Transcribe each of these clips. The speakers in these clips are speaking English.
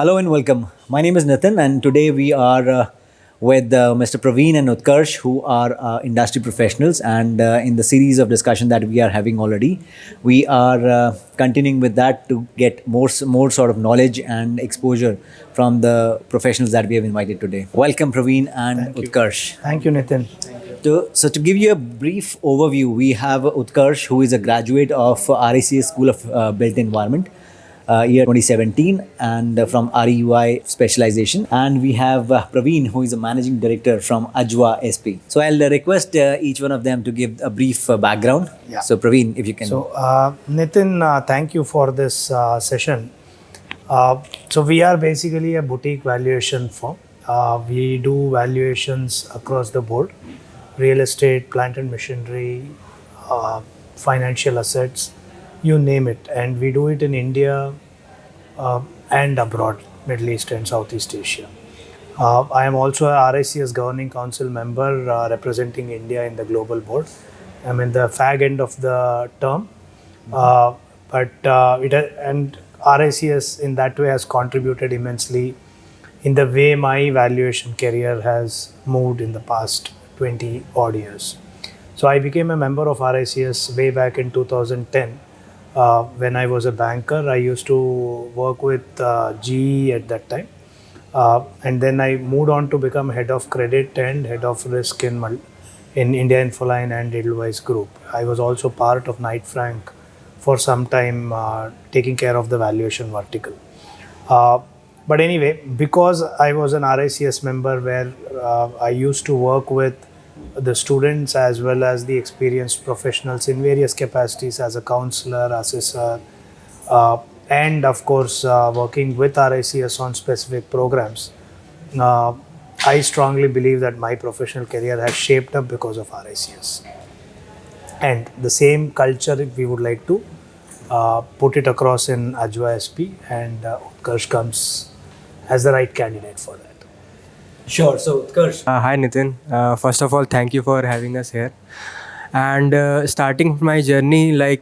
Hello and welcome. My name is Nitin, and today we are with Mr. Praveen and Utkarsh, who are industry professionals. And in the series of discussion that we are having already, we are continuing with that to get more sort of knowledge and exposure from the professionals that we have invited today. Welcome, Praveen and Thank you. Utkarsh. Thank you, Nitin. So to give you a brief overview, we have Utkarsh, who is a graduate of RICS School of Built Environment, year 2017, and from REUI specialization. And we have Praveen, who is a managing director from Ajva SP. So I'll request each one of them to give a brief background. Yeah. So Praveen, if you can. So, Nitin, thank you for this session. So, we are basically a boutique valuation firm. We do valuations across the board: real estate, plant and machinery, financial assets, you name it. And we do it in India and abroad, Middle East and Southeast Asia. I am also a RICS Governing Council member representing India in the global board. I'm in the fag end of the term, and RICS in that way has contributed immensely in the way my valuation career has moved in the past 20 odd years. So I became a member of RICS way back in 2010. When I was a banker, I used to work with GE at that time. And then I moved on to become head of credit and head of risk in India Infoline and Edelweiss Group. I was also part of Knight Frank for some time, taking care of the valuation vertical. But anyway, because I was an RICS member where I used to work with the students as well as the experienced professionals in various capacities as a counselor, assessor, and of course working with RICS on specific programs. I strongly believe that my professional career has shaped up because of RICS. And the same culture we would like to put it across in Ajva SP, and Utkarsh comes as the right candidate for that. Sure. So Utkarsh. Hi Nitin. First of all, thank you for having us here. And starting my journey, I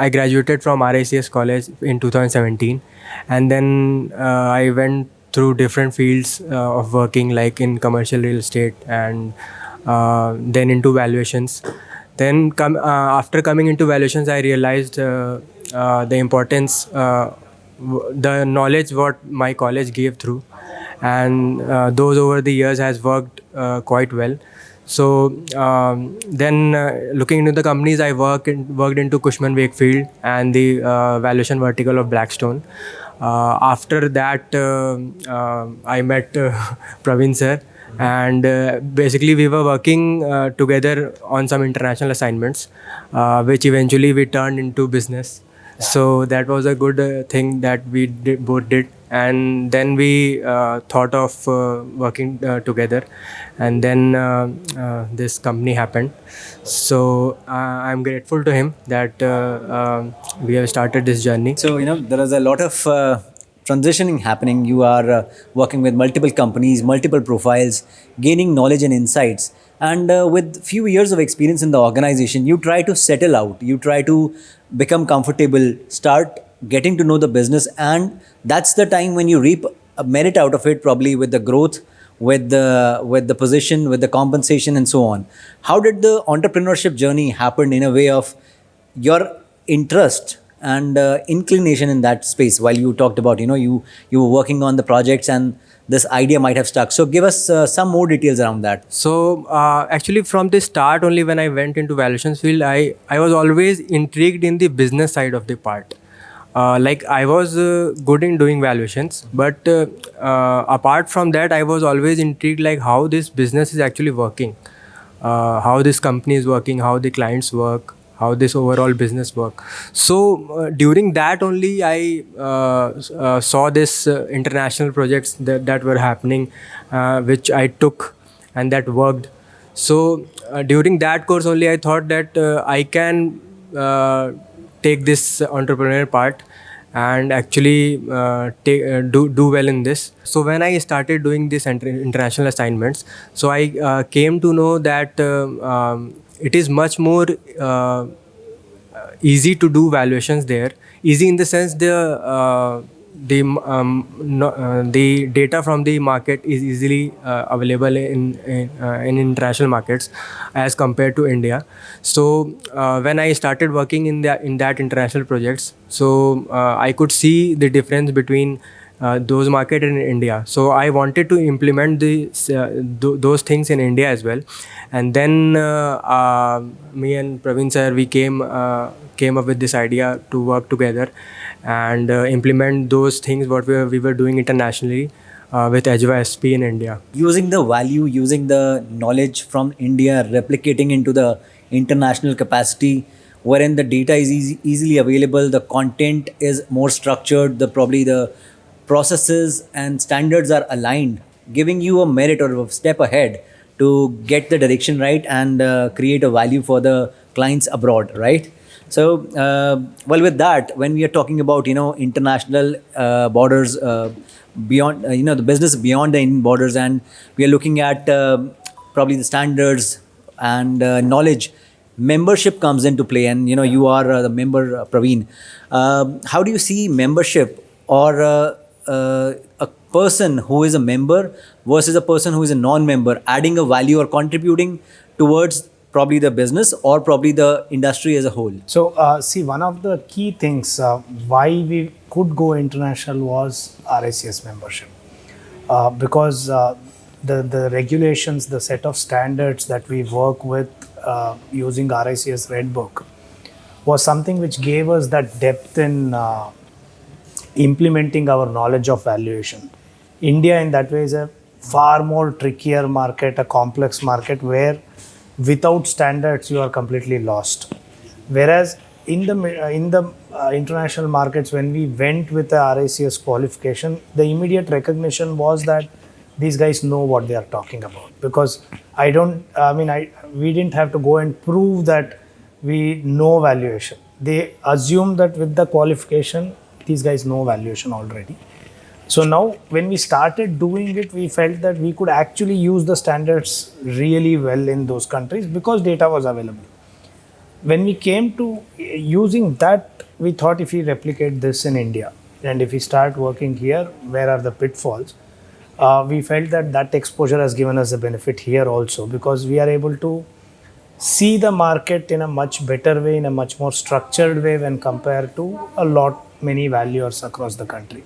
graduated from RICS College in 2017, and then I went through different fields of working, like in commercial real estate, and then into valuations. Then after coming into valuations, I realized the importance, the knowledge what my college gave through, and those over the years has worked quite well. So then looking into the companies, I worked into Cushman Wakefield and the valuation vertical of Blackstone. After that, I met Praveen sir, and basically we were working together on some international assignments, which eventually we turned into business. So that was a good thing that we both did, and then we thought of working together, and then this company happened. So I'm grateful to him that we have started this journey. So, there is a lot of transitioning happening. You are working with multiple companies, multiple profiles, gaining knowledge and insights. And with few years of experience in the organization, you try to settle out. You try to become comfortable, start getting to know the business. And that's the time when you reap a merit out of it, probably with the growth, with the position, with the compensation and so on. How did the entrepreneurship journey happen in a way of your interest and inclination in that space? While you talked about, you were working on the projects and this idea might have stuck. So give us some more details around that. So actually from the start only, when I went into valuations field, I was always intrigued in the business side of the part. Like I was good in doing valuations, but apart from that, I was always intrigued like how this business is actually working, how this company is working, how the clients work, how this overall business work. So during that only I saw this international projects that were happening, which I took and that worked. So during that course only I thought that I can take this entrepreneur part and actually do well in this. So when I started doing this international assignments, so I came to know that it is much more easy to do valuations there. Easy in the sense the data from the market is easily available in international markets as compared to India. So when I started working in that international projects, so I could see the difference between those market in India. So I wanted to implement those things in India as well. And then me and Praveen sir, we came up with this idea to work together and implement those things what we were doing internationally with Ajva SP in India. Using the value, using the knowledge from India, replicating into the international capacity, wherein the data is easily available, the content is more structured, probably the processes and standards are aligned, giving you a merit or a step ahead to get the direction right and create a value for the clients abroad, right? So, well, with that, when we are talking about international borders, beyond the business beyond the Indian borders, and we are looking at probably the standards and knowledge, membership comes into play, and you are the member, Praveen. How do you see membership, or a person who is a member versus a person who is a non-member, adding a value or contributing towards probably the business or probably the industry as a whole? So, see, one of the key things why we could go international was RICS membership. Because the regulations, the set of standards that we work with using RICS Red Book was something which gave us that depth in implementing our knowledge of valuation. India, in that way, is a far more trickier market, a complex market where without standards you are completely lost. Whereas in the international markets, when we went with the RICS qualification, the immediate recognition was that these guys know what they are talking about, because we didn't have to go and prove that we know valuation. They assume that with the qualification these guys know valuation already. So now when we started doing it, we felt that we could actually use the standards really well in those countries because data was available. When we came to using that, we thought if we replicate this in India and if we start working here, where are the pitfalls? We felt that exposure has given us a benefit here also, because we are able to see the market in a much better way, in a much more structured way when compared to many valuers across the country.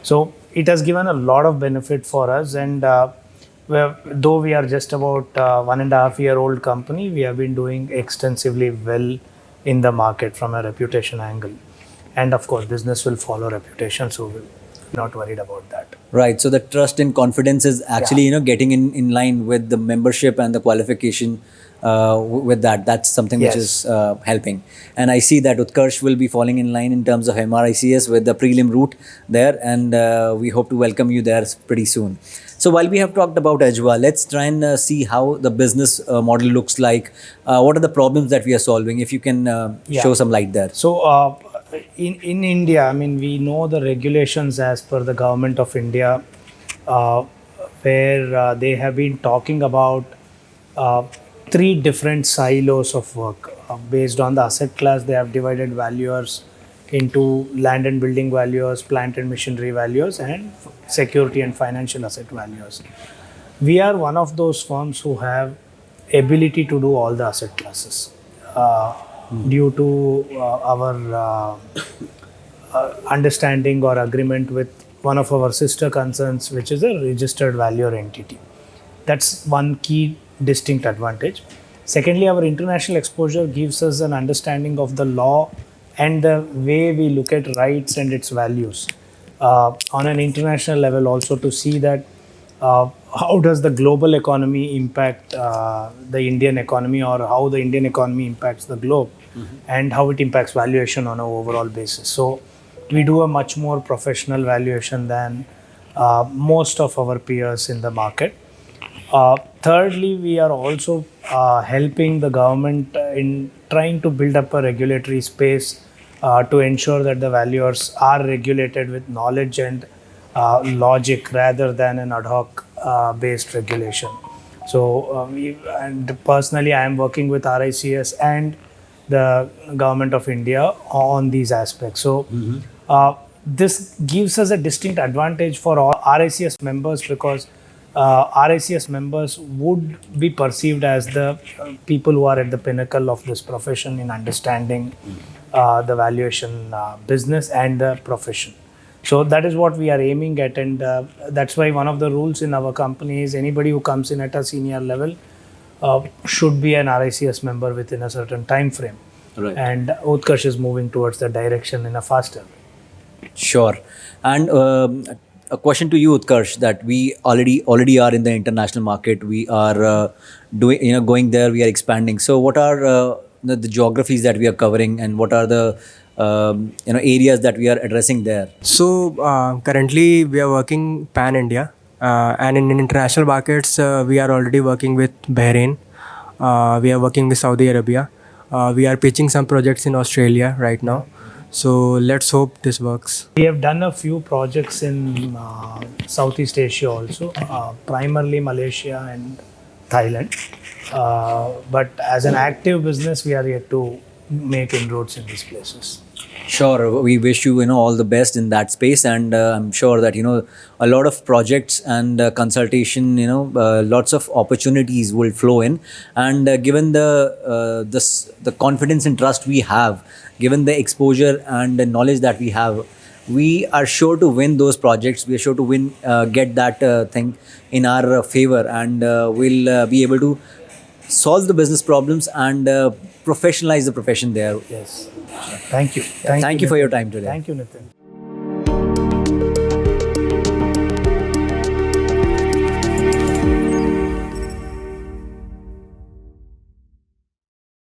So it has given a lot of benefit for us, and though we are just about 1.5-year-old company, we have been doing extensively well in the market from a reputation angle. And of course, business will follow reputation, so we're not worried about that. Right. So the trust and confidence is actually getting in line with the membership and the qualification. With that, that's something which is helping. And I see that Utkarsh will be falling in line in terms of MRICS with the prelim route there, and we hope to welcome you there pretty soon. So while we have talked about Ajwa, let's try and see how the business model looks like. What are the problems that we are solving? If you can show some light there. So in India, we know the regulations as per the government of India, where they have been talking about 3 different silos of work. Based on the asset class, they have divided valuers into land and building valuers, plant and machinery valuers, and security and financial asset valuers. We are one of those firms who have ability to do all the asset classes due to our understanding or agreement with one of our sister concerns, which is a registered valuer entity. That's one key distinct advantage. Secondly, our international exposure gives us an understanding of the law and the way we look at rights and its values on an international level, also to see that how does the global economy impact the Indian economy, or how the Indian economy impacts the globe, and how it impacts valuation on an overall basis. So we do a much more professional valuation than most of our peers in the market. Thirdly, we are also helping the government in trying to build up a regulatory space to ensure that the valuers are regulated with knowledge and logic rather than an ad hoc based regulation. So, and personally, I am working with RICS and the government of India on these aspects. So, this gives us a distinct advantage for all RACS members, because RACS members would be perceived as the people who are at the pinnacle of this profession in understanding the valuation business and the profession. So that is what we are aiming at, and that's why one of the rules in our company is anybody who comes in at a senior level should be an RACS member within a certain time frame. Right. And Utkarsh is moving towards that direction in a faster way. Sure. And a question to you, Utkarsh, that we already are in the international market. We are going there. We are expanding. So, what are the geographies that we are covering, and what are the areas that we are addressing there? So currently we are working pan India, and in international markets we are already working with Bahrain. We are working with Saudi Arabia. We are pitching some projects in Australia right now. So let's hope this works. We have done a few projects in Southeast Asia also, primarily Malaysia and Thailand. But as an active business, we are yet to make inroads in these places. Sure, we wish you all the best in that space, and I'm sure that a lot of projects and consultation, lots of opportunities will flow in, and given the confidence and trust we have, given the exposure and the knowledge that we have, we are sure to win those projects. We are sure to win, get that thing in our favor, and we'll be able to solve the business problems and professionalize the profession there. Yes. Thank you. Thank you for your time today. Thank you, Nitin.